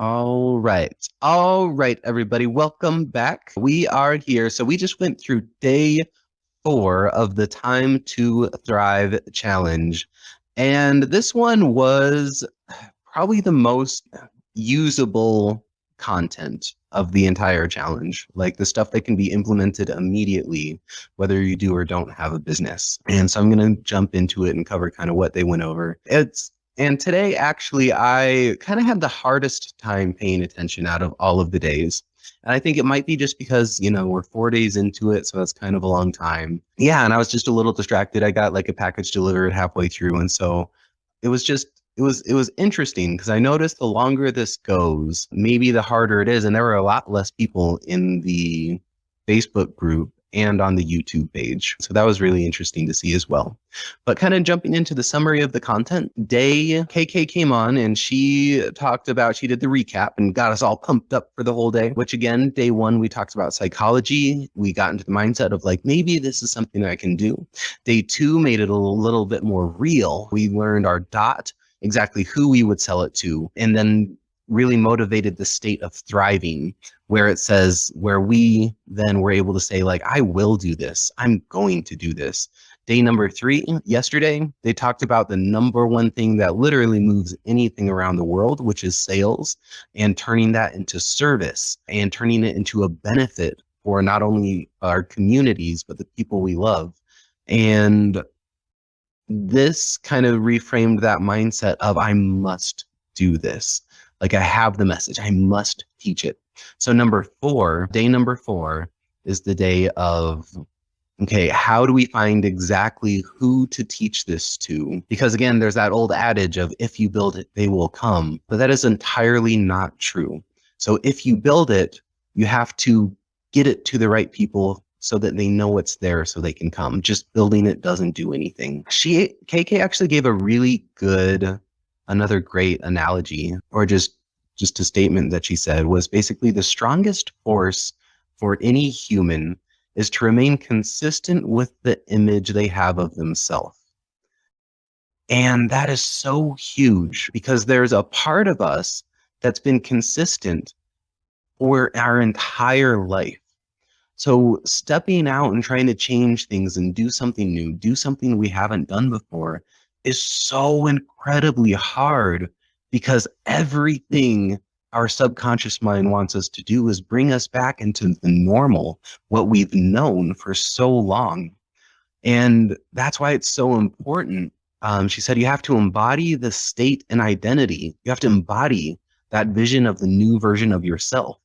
All right. All right, everybody. Welcome back. We are here. So we just went through day 4 of the Time to Thrive challenge. And this one was probably the most usable content of the entire challenge, like the stuff that can be implemented immediately, whether you do or don't have a business. And so I'm going to jump into it and cover kind of what they went over. And today, actually, I kind of had the hardest time paying attention out of all of the days. And I think it might be just because, we're 4 days into it. So that's kind of a long time. Yeah. And I was just a little distracted. I got like a package delivered halfway through. And so it was just, it was interesting because I noticed the longer this goes, maybe the harder it is. And there were a lot less people in the Facebook group and on the YouTube page. So that was really interesting to see as well. But kind of jumping into the summary of the content, day KK came on and she did the recap and got us all pumped up for the whole day, which again, day 1, we talked about psychology. We got into the mindset of like, maybe this is something I can do. Day 2 made it a little bit more real. We learned our dot, exactly who we would sell it to, and then really motivated the state of thriving, where it says, where we then were able to say like, I will do this. I'm going to do this. Day number 3, yesterday, they talked about the number one thing that literally moves anything around the world, which is sales, and turning that into service and turning it into a benefit for not only our communities, but the people we love. And this kind of reframed that mindset of I must do this. Like I have the message, I must teach it. So day number 4 is the day of, okay, how do we find exactly who to teach this to? Because again, there's that old adage of if you build it, they will come. But that is entirely not true. So if you build it, you have to get it to the right people so that they know it's there so they can come. Just building it doesn't do anything. KK actually gave another great analogy, or just a statement that she said was basically the strongest force for any human is to remain consistent with the image they have of themselves. And that is so huge because there's a part of us that's been consistent for our entire life. So stepping out and trying to change things and do something new, do something we haven't done before is so incredibly hard because everything our subconscious mind wants us to do is bring us back into the normal, what we've known for so long. And that's why it's so important. She said, you have to embody the state and identity. You have to embody that vision of the new version of yourself.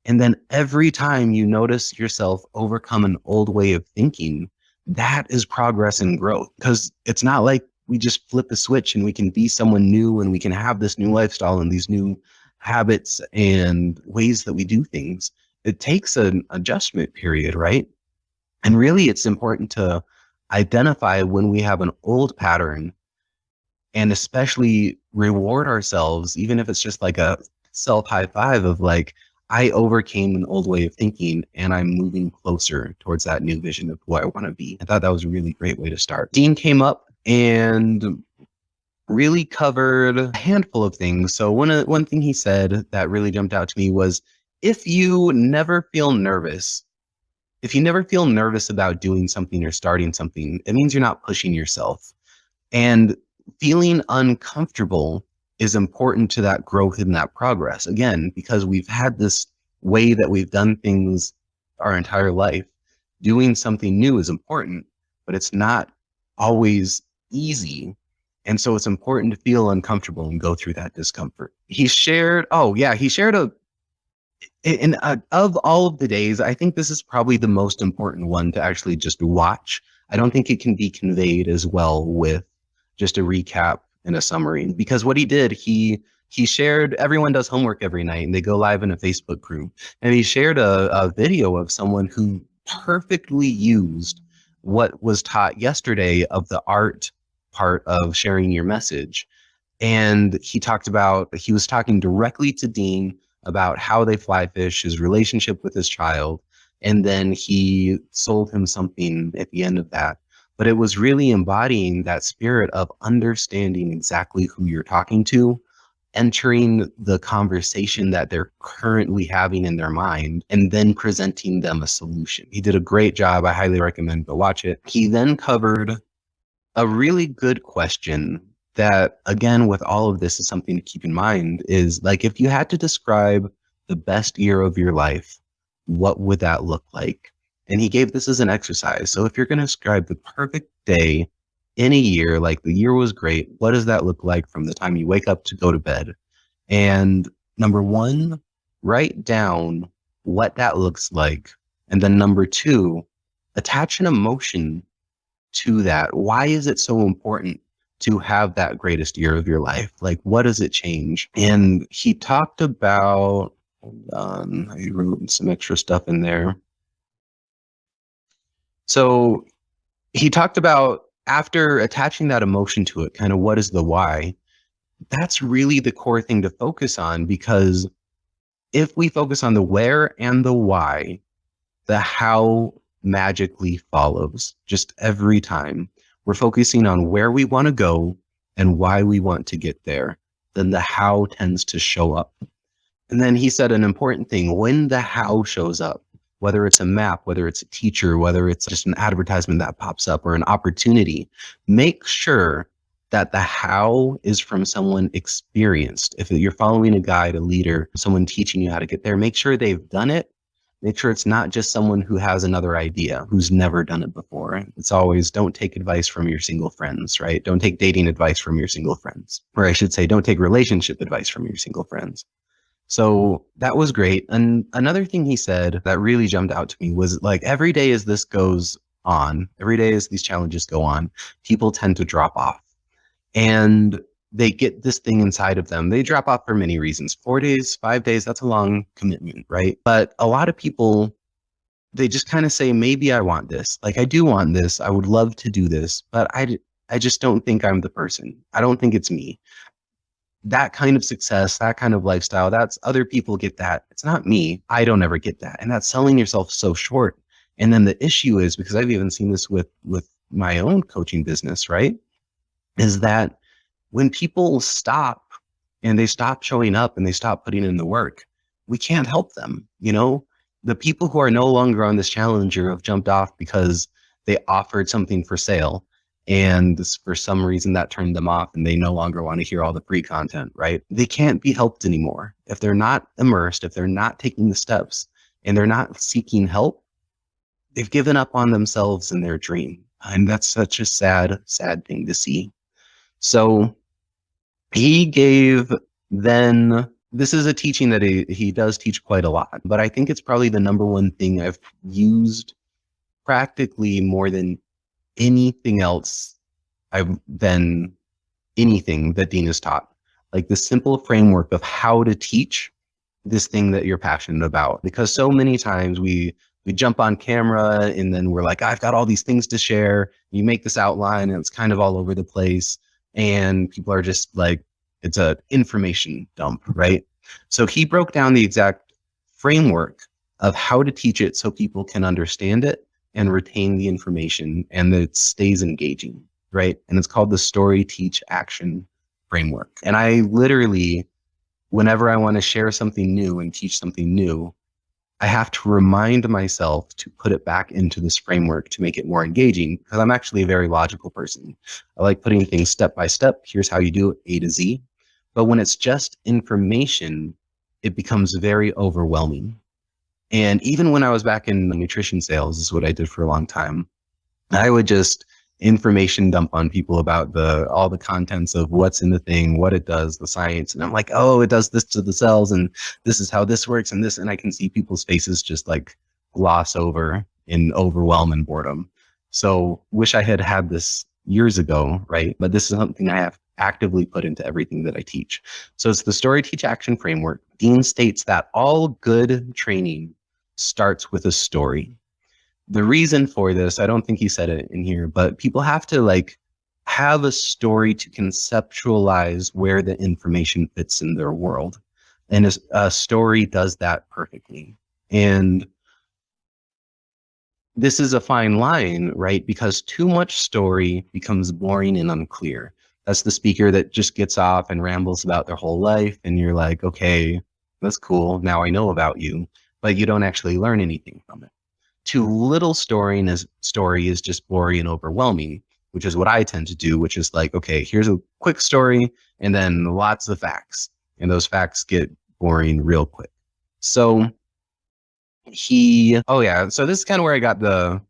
And then every time you notice yourself overcome an old way of thinking, that is progress and growth. Because it's not like we just flip a switch and we can be someone new and we can have this new lifestyle and these new habits and ways that we do things. It takes an adjustment period, right? And really, it's important to identify when we have an old pattern and especially reward ourselves, even if it's just like a self high five of like, I overcame an old way of thinking and I'm moving closer towards that new vision of who I want to be. I thought that was a really great way to start. Dean came up and really covered a handful of things. So one thing he said that really jumped out to me was, if you never feel nervous about doing something or starting something, it means you're not pushing yourself. And feeling uncomfortable is important to that growth and that progress. Again, because we've had this way that we've done things our entire life. Doing something new is important, but it's not always easy. And so it's important to feel uncomfortable and go through that discomfort. He shared of all of the days, I think this is probably the most important one to actually just watch. I don't think it can be conveyed as well with just a recap and a summary, because what he did, he shared, everyone does homework every night and they go live in a Facebook group, and he shared a video of someone who perfectly used what was taught yesterday of the art part of sharing your message. And he was talking directly to Dean about how they fly fish, his relationship with his child. And then he sold him something at the end of that. But it was really embodying that spirit of understanding exactly who you're talking to entering the conversation that they're currently having in their mind and then presenting them a solution. He did a great job. I highly recommend go watch it. He then covered a really good question that, again, with all of this is something to keep in mind is like, if you had to describe the best year of your life, what would that look like? And he gave this as an exercise. So if you're going to describe the perfect day in a year, like the year was great, what does that look like from the time you wake up to go to bed? And number one, write down what that looks like. And then number two, attach an emotion to that. Why is it so important to have that greatest year of your life? Like, what does it change? And he talked about, hold on, I wrote some extra stuff in there. So he talked about after attaching that emotion to it, kind of what is the why? That's really the core thing to focus on, because if we focus on the where and the why, the how magically follows just every time. We're focusing on where we want to go and why we want to get there. Then the how tends to show up. And then he said an important thing: when the how shows up, whether it's a map, whether it's a teacher, whether it's just an advertisement that pops up or an opportunity, make sure that the how is from someone experienced. If you're following a guide, a leader, someone teaching you how to get there, make sure they've done it. Make sure it's not just someone who has another idea, who's never done it before. It's always, don't take advice from your single friends, right? Don't take dating advice from your single friends. Or I should say, don't take relationship advice from your single friends. So that was great. And another thing he said that really jumped out to me was like, every day as this goes on, every day as these challenges go on, people tend to drop off. And they get this thing inside of them. They drop off for many reasons. 4 days, 5 days, that's a long commitment, right? But a lot of people, they just kind of say, maybe I want this. Like, I do want this. I would love to do this, but I just don't think I'm the person. I don't think it's me. That kind of success, that kind of lifestyle, that's other people get that. It's not me. I don't ever get that. And that's selling yourself so short. And then the issue is, because I've even seen this with my own coaching business, right? Is that when people stop and they stop showing up and they stop putting in the work, we can't help them. You know, the people who are no longer on this challenge or have jumped off because they offered something for sale and for some reason that turned them off and they no longer want to hear all the free content, right? They can't be helped anymore. If they're not immersed, if they're not taking the steps and they're not seeking help, they've given up on themselves and their dream. And that's such a sad, sad thing to see. So he gave then, this is a teaching that he does teach quite a lot, but I think it's probably the number one thing I've used practically more than anything else than anything that Dean has taught. Like the simple framework of how to teach this thing that you're passionate about. Because so many times we jump on camera and then we're like, I've got all these things to share. You make this outline and it's kind of all over the place. And people are just like, it's a information dump, right? So he broke down the exact framework of how to teach it so people can understand it and retain the information and that it stays engaging, right? And it's called the story, teach, action framework. And I literally, whenever I want to share something new and teach something new, I have to remind myself to put it back into this framework to make it more engaging, because I'm actually a very logical person. I like putting things step by step. Here's how you do it, A to Z. But when it's just information, it becomes very overwhelming. And even when I was back in nutrition sales, this is what I did for a long time. I would just information dump on people about all the contents of what's in the thing, what it does, the science. And I'm like, oh, it does this to the cells and this is how this works and this. And I can see people's faces just like gloss over in overwhelm and boredom. So wish I had had this years ago, right? But this is something I have actively put into everything that I teach. So it's the story, teach, action framework. Dean states that all good training starts with a story. The reason for this, I don't think he said it in here, but people have to like have a story to conceptualize where the information fits in their world. And a story does that perfectly. And this is a fine line, right? Because too much story becomes boring and unclear. That's the speaker that just gets off and rambles about their whole life. And you're like, okay, that's cool. Now I know about you, but you don't actually learn anything from it. Too little story is just boring and overwhelming, which is what I tend to do, which is like, okay, here's a quick story and then lots of facts. And those facts get boring real quick. So oh yeah, so this is kind of where I got the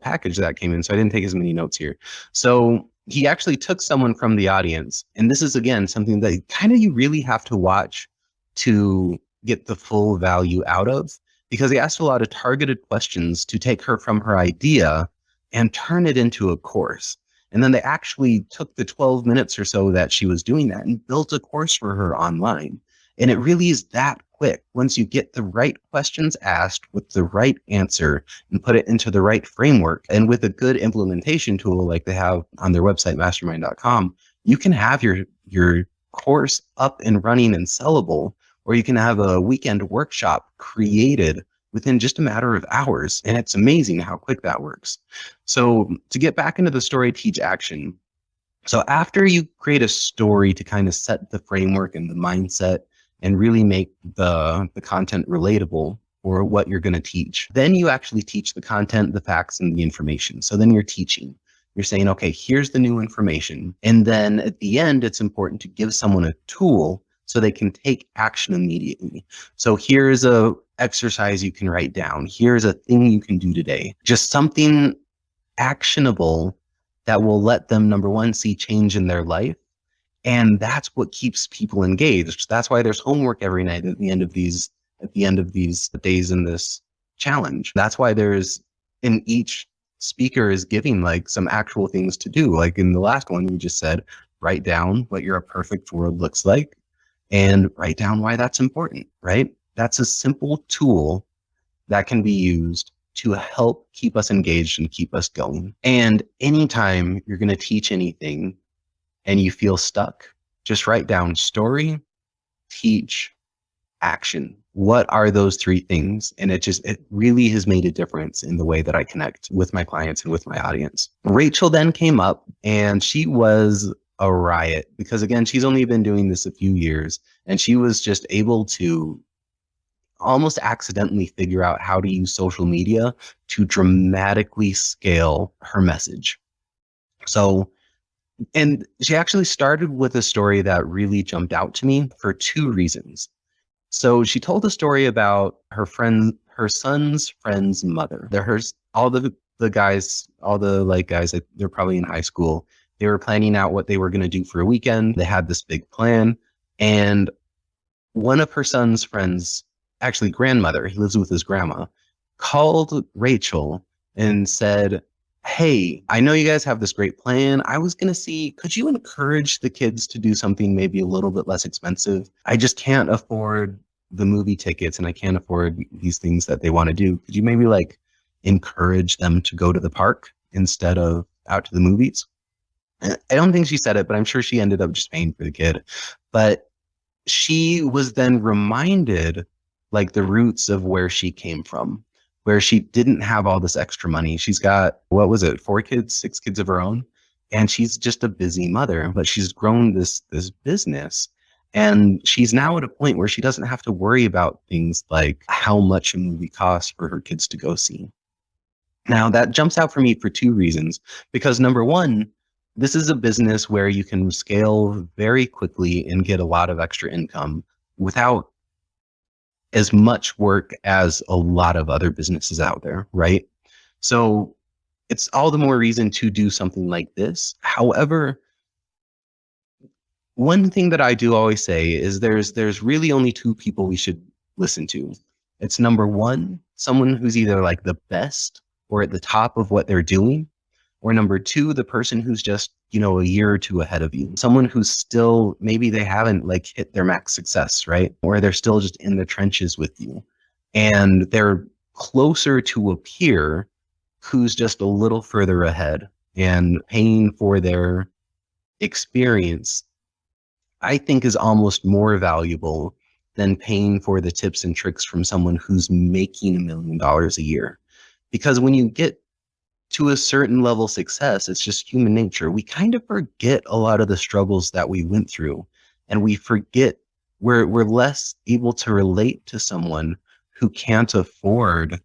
package that came in, so I didn't take as many notes here. So he actually took someone from the audience, and this is again something that kind of you really have to watch to get the full value out of, because he asked a lot of targeted questions to take her from her idea and turn it into a course. And then they actually took the 12 minutes or so that she was doing that and built a course for her online. And it really is that quick. Once you get the right questions asked with the right answer and put it into the right framework, and with a good implementation tool like they have on their website, mastermind.com, you can have your course up and running and sellable, or you can have a weekend workshop created within just a matter of hours. And it's amazing how quick that works. So to get back into the story, teach action. So after you create a story to kind of set the framework and the mindset and really make the content relatable for what you're going to teach, then you actually teach the content, the facts, and the information. So then you're teaching. You're saying, okay, here's the new information. And then at the end, it's important to give someone a tool so they can take action immediately. So here's a exercise you can write down. Here's a thing you can do today. Just something actionable that will let them, number one, see change in their life. And that's what keeps people engaged. That's why there's homework every night at the end of these days in this challenge. That's why in each speaker is giving like some actual things to do. Like in the last one, we just said, write down what your perfect world looks like and write down why that's important, right? That's a simple tool that can be used to help keep us engaged and keep us going. And anytime you're going to teach anything and you feel stuck, just write down story, teach, action. What are those three things? And it really has made a difference in the way that I connect with my clients and with my audience. Rachel then came up and she was a riot because again, she's only been doing this a few years and she was just able to almost accidentally figure out how to use social media to dramatically scale her message. So, and she actually started with a story that really jumped out to me for two reasons. So she told a story about her son's friend's mother. All the guys, they're probably in high school. They were planning out what they were going to do for a weekend. They had this big plan. And one of her son's friends, actually grandmother, he lives with his grandma, called Rachel and said, hey, I know you guys have this great plan. I was going to see, could you encourage the kids to do something maybe a little bit less expensive? I just can't afford the movie tickets and I can't afford these things that they want to do. Could you maybe like encourage them to go to the park instead of out to the movies? And I don't think she said it, but I'm sure she ended up just paying for the kid. But she was then reminded like the roots of where she came from, where she didn't have all this extra money. She's got, 6 kids of her own. And she's just a busy mother, but she's grown this business. And she's now at a point where she doesn't have to worry about things like how much a movie costs for her kids to go see. Now that jumps out for me for two reasons, because number one, this is a business where you can scale very quickly and get a lot of extra income without as much work as a lot of other businesses out there, right? So it's all the more reason to do something like this. However, one thing that I do always say is there's really only two people we should listen to. It's number one, someone who's either like the best or at the top of what they're doing, or number two, the person who's just, a year or two ahead of you. Someone who's still, maybe they haven't like hit their max success, right? Or they're still just in the trenches with you. And they're closer to a peer who's just a little further ahead and paying for their experience, I think is almost more valuable than paying for the tips and tricks from someone who's making $1 million a year. Because when you get to a certain level of success, it's just human nature. We kind of forget a lot of the struggles that we went through, and we forget we're less able to relate to someone who can't afford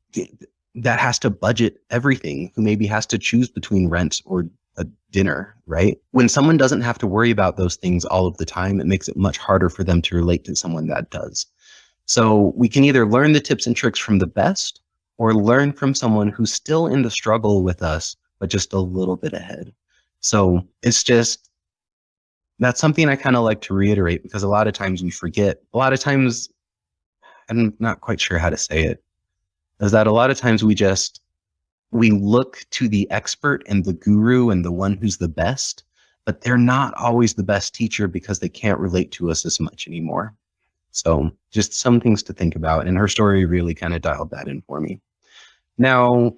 that has to budget everything, who maybe has to choose between rent or a dinner, right? When someone doesn't have to worry about those things all of the time, it makes it much harder for them to relate to someone that does. So we can either learn the tips and tricks from the best or learn from someone who's still in the struggle with us, but just a little bit ahead. So it's just, that's something I kind of like to reiterate, because a lot of times we forget. A lot of times, I'm not quite sure how to say it, is that a lot of times we look to the expert and the guru and the one who's the best, but they're not always the best teacher because they can't relate to us as much anymore. So just some things to think about. And her story really kind of dialed that in for me. Now,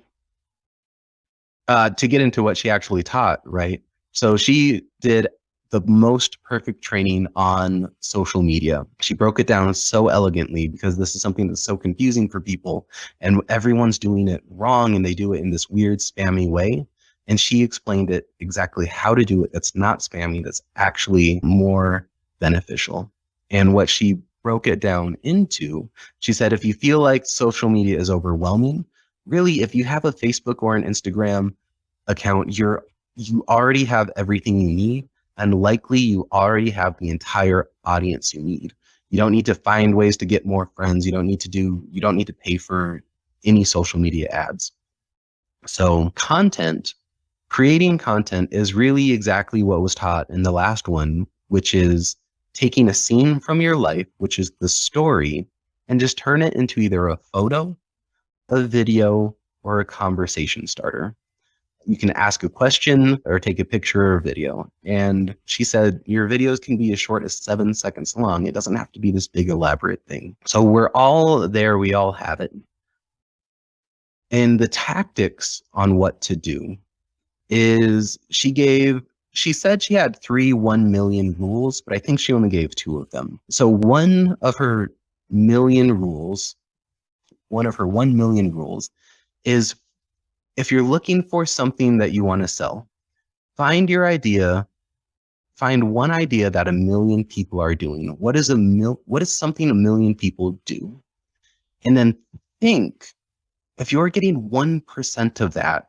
to get into what she actually taught, right? So she did the most perfect training on social media. She broke it down so elegantly, because this is something that's so confusing for people, and everyone's doing it wrong, and they do it in this weird spammy way. And she explained it exactly how to do it that's not spammy, that's actually more beneficial. And what she broke it down into, she said, if you feel like social media is overwhelming, really, if you have a Facebook or an Instagram account, you already have everything you need, and likely you already have the entire audience you need. You don't need to find ways to get more friends. You don't need to pay for any social media ads. So creating content is really exactly what was taught in the last one, which is taking a scene from your life, which is the story, and just turn it into either a photo, a video, or a conversation starter. You can ask a question or take a picture or video. And she said, your videos can be as short as 7 seconds long. It doesn't have to be this big elaborate thing. So we're all there. We all have it. And the tactics on what to do is she said she had 3 1 million rules, but I think she only gave 2 of them. So one of her 1 million rules is, if you're looking for something that you want to sell, find one idea that 1 million people are doing. What is something 1 million people do? And then think, if you're getting 1% of that,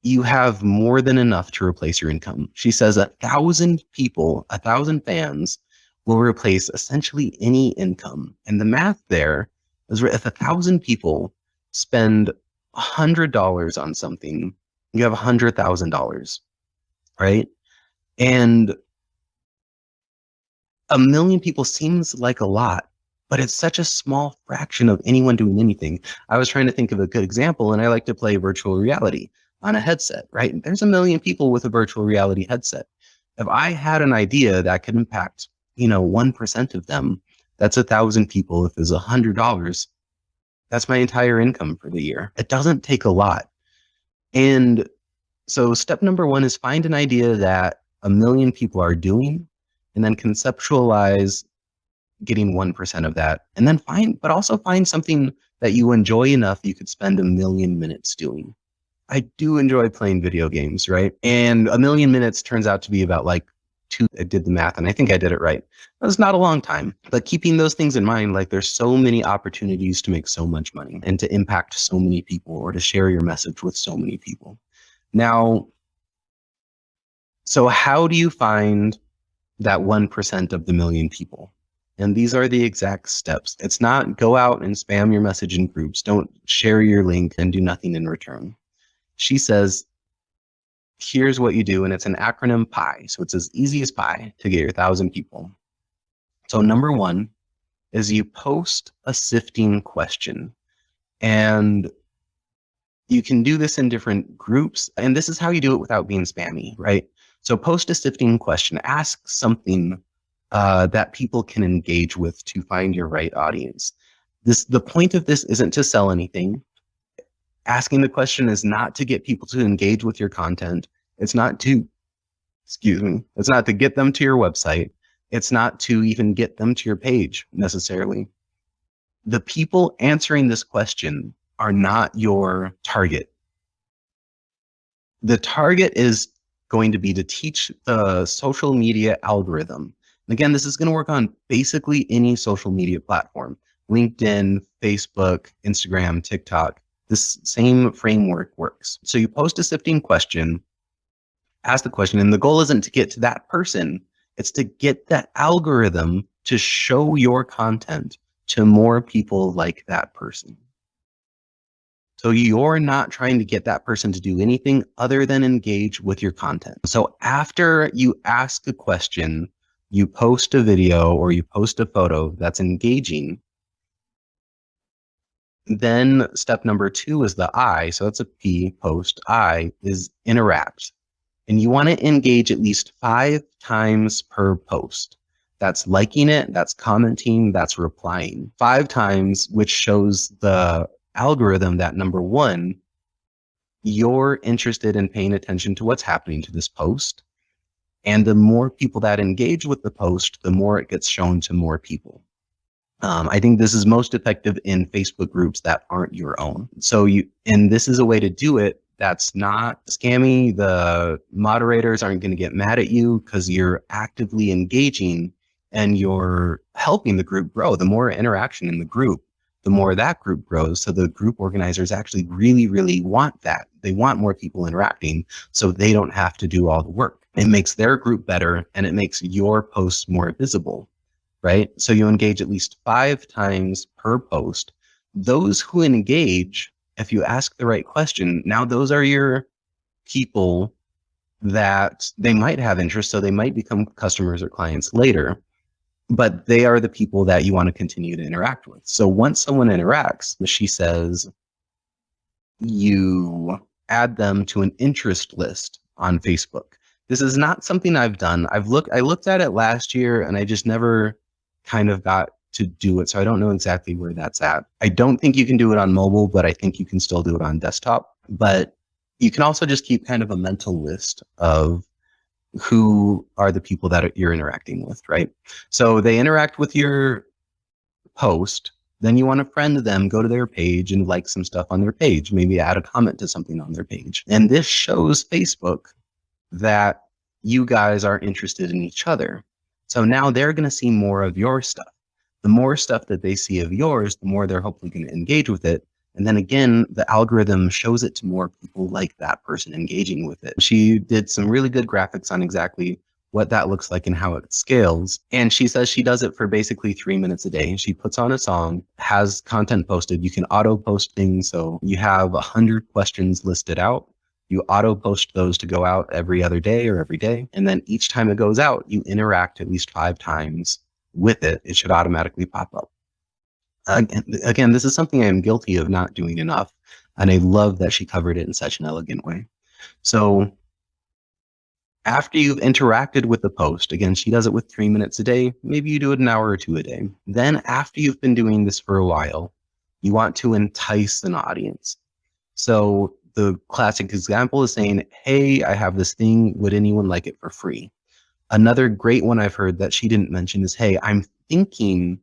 you have more than enough to replace your income. She says 1,000 people, 1,000 fans will replace essentially any income. And the math there is, if 1,000 people spend $100 on something, you have $100,000, right? And 1 million people seems like a lot, but it's such a small fraction of anyone doing anything. I was trying to think of a good example, and I like to play virtual reality on a headset, right? There's 1 million people with a virtual reality headset. If I had an idea that could impact, 1% of them, that's 1,000 people. If there's $100, that's my entire income for the year. It doesn't take a lot. And so step number 1 is find an idea that 1 million people are doing, and then conceptualize getting 1% of that. And then also find something that you enjoy enough you could spend 1 million minutes doing. I do enjoy playing video games, right? And 1 million minutes turns out to be about like 2. I did the math and I think I did it right. That's not a long time, but keeping those things in mind, like there's so many opportunities to make so much money and to impact so many people, or to share your message with so many people. Now, so how do you find that 1% of the 1 million people? And these are the exact steps. It's not go out and spam your message in groups. Don't share your link and do nothing in return. She says, here's what you do, and it's an acronym PIE. So it's as easy as pie to get your 1,000 people. So number 1 is you post a sifting question. And you can do this in different groups. And this is how you do it without being spammy, right? So post a sifting question. Ask something that people can engage with to find your right audience. The point of this isn't to sell anything. Asking the question is not to get people to engage with your content. It's not to get them to your website. It's not to even get them to your page necessarily. The people answering this question are not your target. The target is going to be to teach the social media algorithm. And again, this is going to work on basically any social media platform: LinkedIn, Facebook, Instagram, TikTok. This same framework works. So you post a sifting question, ask the question, and the goal isn't to get to that person, it's to get that algorithm to show your content to more people like that person. So you're not trying to get that person to do anything other than engage with your content. So after you ask a question, you post a video or you post a photo that's engaging, then step number 2 is the I. So that's a P, post. I is interact. And you want to engage at least 5 times per post. That's liking it, that's commenting, that's replying. 5 times, which shows the algorithm that, number 1, you're interested in paying attention to what's happening to this post. And the more people that engage with the post, the more it gets shown to more people. I think this is most effective in Facebook groups that aren't your own. And this is a way to do it that's not scammy. The moderators aren't going to get mad at you because you're actively engaging and you're helping the group grow. The more interaction in the group, the more that group grows. So the group organizers actually really, really want that. They want more people interacting so they don't have to do all the work. It makes their group better and it makes your posts more visible, right? So you engage at least 5 times per post. Those who engage, if you ask the right question, now those are your people that they might have interest, so they might become customers or clients later, but they are the people that you want to continue to interact with. So once someone interacts, she says, you add them to an interest list on Facebook. This is not something I've done. I looked at it last year and I just never kind of got to do it. So I don't know exactly where that's at. I don't think you can do it on mobile, but I think you can still do it on desktop. But you can also just keep kind of a mental list of who are the people that you're interacting with, right? So they interact with your post, then you want to friend them, go to their page and like some stuff on their page, maybe add a comment to something on their page. And this shows Facebook that you guys are interested in each other. So now they're going to see more of your stuff. The more stuff that they see of yours, the more they're hopefully going to engage with it. And then again, the algorithm shows it to more people like that person engaging with it. She did some really good graphics on exactly what that looks like and how it scales. And she says she does it for basically 3 minutes a day. She puts on a song, has content posted. You can auto post things. So you have 100 questions listed out. You auto post those to go out every other day or every day. And then each time it goes out, you interact at least 5 times with it. It should automatically pop up. Again, this is something I am guilty of not doing enough. And I love that she covered it in such an elegant way. So after you've interacted with the post, again, she does it with 3 minutes a day. Maybe you do it an hour or 2 a day. Then after you've been doing this for a while, you want to entice an audience. So the classic example is saying, hey, I have this thing. Would anyone like it for free? Another great one I've heard that she didn't mention is, hey, I'm thinking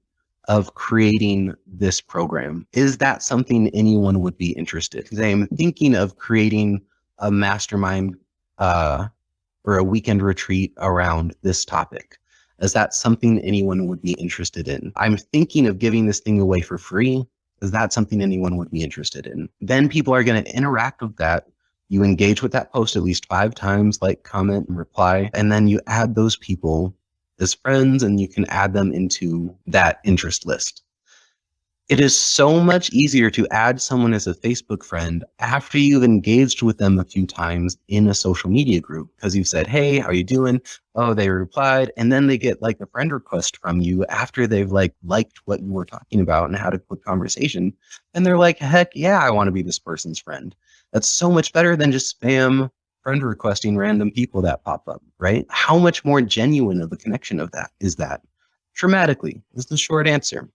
of creating this program. Is that something anyone would be interested in? I'm thinking of creating a mastermind or a weekend retreat around this topic. Is that something anyone would be interested in? I'm thinking of giving this thing away for free. Is that something anyone would be interested in? Then people are going to interact with that. You engage with that post at least 5 times, like, comment, and reply, and then you add those people as friends and you can add them into that interest list. It is so much easier to add someone as a Facebook friend after you've engaged with them a few times in a social media group, because you've said, hey, how are you doing? Oh, they replied. And then they get like a friend request from you after they've liked what you were talking about and had a quick conversation. And they're like, heck yeah, I want to be this person's friend. That's so much better than just spam friend requesting random people that pop up, right? How much more genuine of a connection of that is that? Dramatically is the short answer.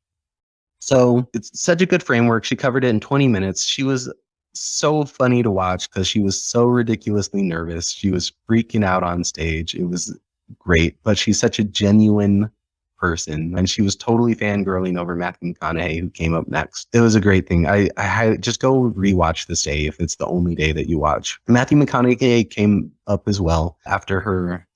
So it's such a good framework. She covered it in 20 minutes. She was so funny to watch because she was so ridiculously nervous. She was freaking out on stage. It was great, but she's such a genuine person, and she was totally fangirling over Matthew McConaughey, who came up next. It was a great thing. Just go rewatch this day if it's the only day that you watch. Matthew McConaughey came up as well after her.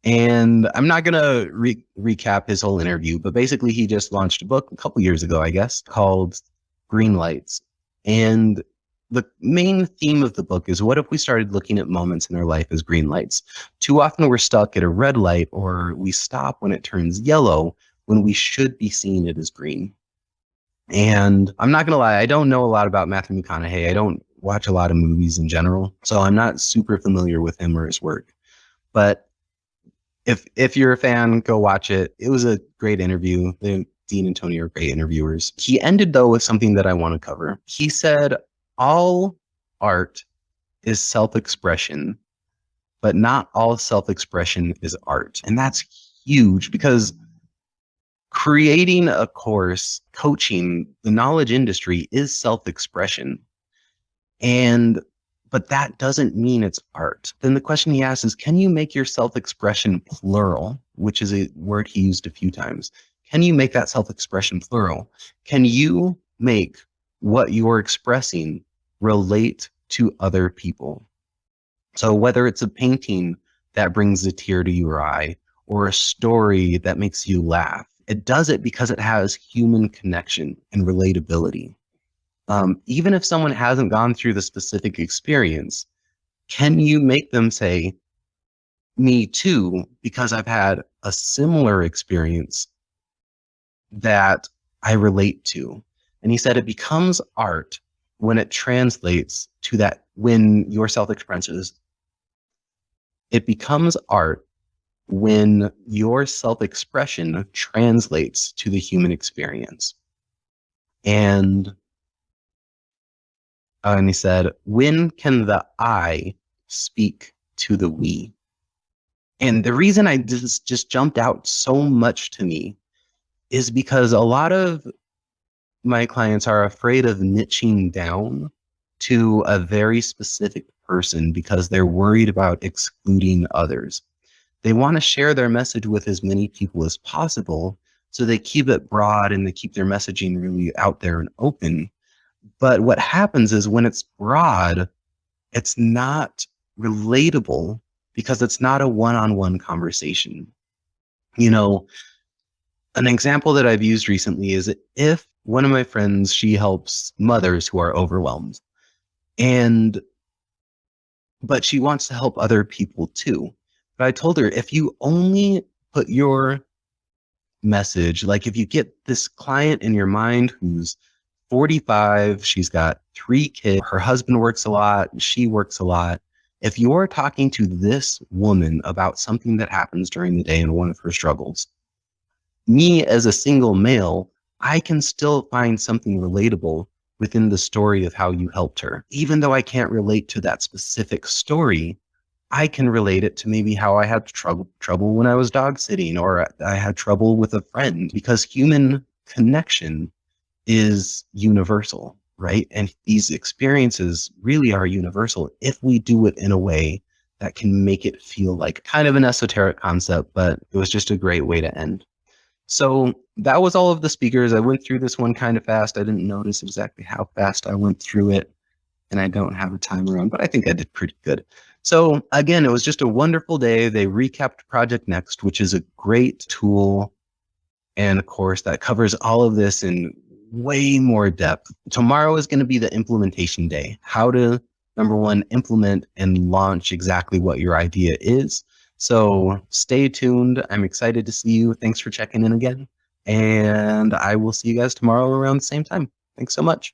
And I'm not going to recap his whole interview, but basically he just launched a book a couple years ago, I guess, called Green Lights. And the main theme of the book is, what if we started looking at moments in our life as green lights? Too often we're stuck at a red light, or we stop when it turns yellow when we should be seeing it as green. And I'm not going to lie, I don't know a lot about Matthew McConaughey. I don't watch a lot of movies in general, so I'm not super familiar with him or his work. But if you're a fan, go watch it. It was a great interview. Dean and Tony are great interviewers. He ended, though, with something that I want to cover. He said, all art is self-expression, but not all self-expression is art. And that's huge, because creating a course, coaching, the knowledge industry is self-expression. But that doesn't mean it's art. Then the question he asks is, can you make your self-expression plural, which is a word he used a few times? Can you make that self-expression plural? Can you make what you're expressing relate to other people? So whether it's a painting that brings a tear to your eye, or a story that makes you laugh, it does it because it has human connection and relatability. Even if someone hasn't gone through the specific experience, can you make them say, me too, because I've had a similar experience that I relate to? And he said it becomes art when it translates to that, when your self-expresses. It becomes art when your self-expression translates to the human experience. And he said, when can the I speak to the we? And the reason I just jumped out so much to me is because a lot of my clients are afraid of niching down to a very specific person because they're worried about excluding others. They want to share their message with as many people as possible, so they keep it broad and they keep their messaging really out there and open. But what happens is, when it's broad, it's not relatable because it's not a one-on-one conversation. You know, an example that I've used recently is, if one of my friends, she helps mothers who are overwhelmed, but she wants to help other people too. But I told her, if you only put your message, like if you get this client in your mind who's 45, she's got 3 kids, her husband works a lot, she works a lot. If you're talking to this woman about something that happens during the day and one of her struggles, me as a single male, I can still find something relatable within the story of how you helped her. Even though I can't relate to that specific story, I can relate it to maybe how I had trouble when I was dog sitting, or I had trouble with a friend, because human connection is universal, right? And these experiences really are universal if we do it in a way that can make it feel like kind of an esoteric concept, but it was just a great way to end. So that was all of the speakers. I went through this one kind of fast. I didn't notice exactly how fast I went through it, and I don't have a timer on, but I think I did pretty good. So again, it was just a wonderful day. They recapped Project Next, which is a great tool and a course that covers all of this in way more depth. Tomorrow is going to be the implementation day. How to, number one, implement and launch exactly what your idea is. So stay tuned. I'm excited to see you. Thanks for checking in again. And I will see you guys tomorrow around the same time. Thanks so much.